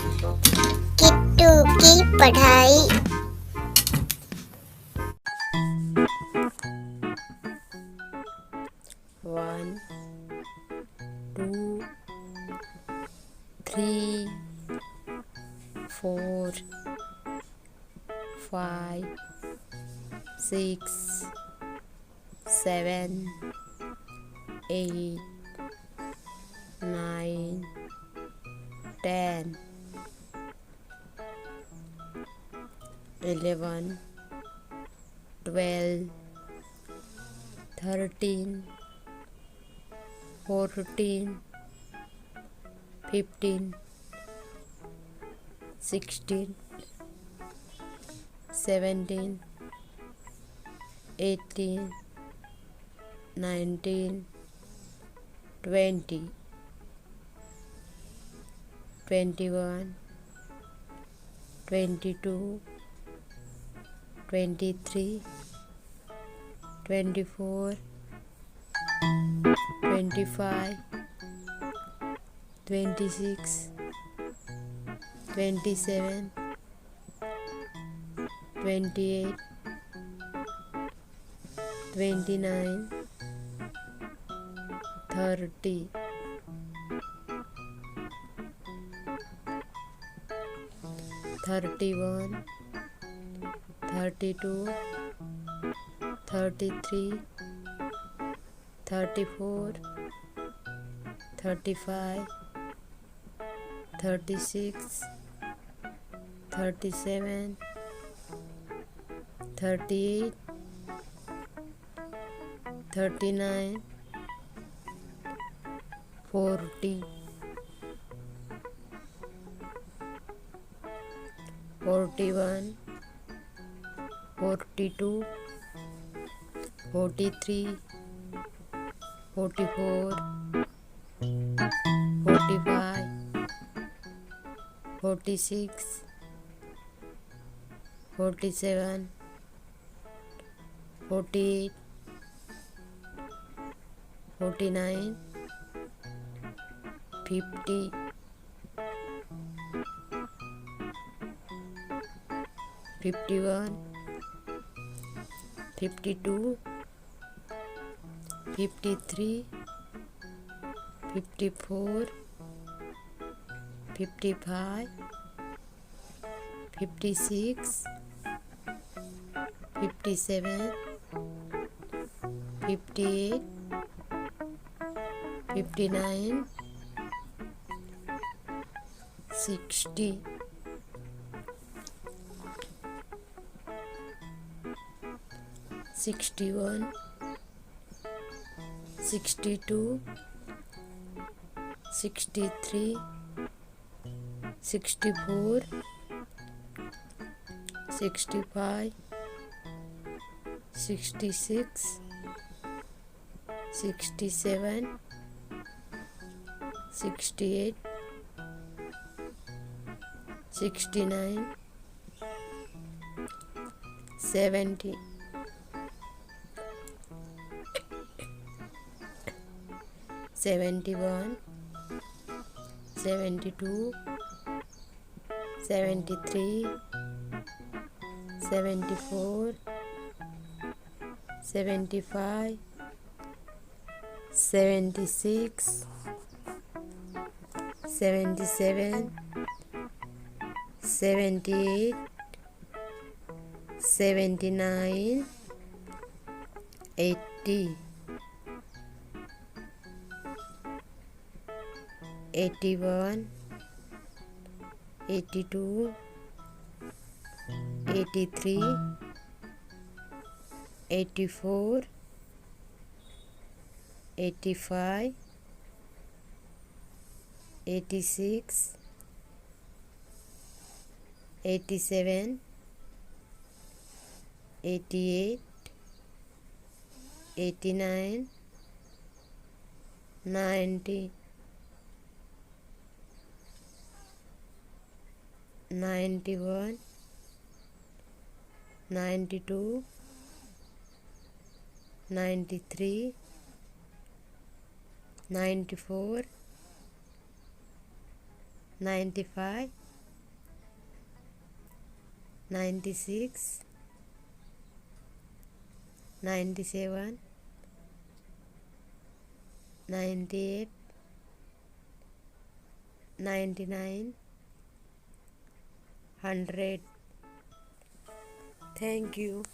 किट्टू की पढ़ाई। 1 2 3 4 5 6 7 8 9 10 11 12 13 14 15 16 17 18 19 20 21 22 23 24 25 26 27 28 29 30 31 32 33 34 35 36 37 38 39 40 41 42 43 44 45 46 47 48 49 50 51 52 53 54 55 56 57 58 59 60 61 62 63 64 65 66 67 68 69 70 71 72 73 74 75 76 77 78 79 80 81 82 83 84 85 86 87 88 89 90 91 92 93 94 95 96, 97, 98, 99, 100. Thank you.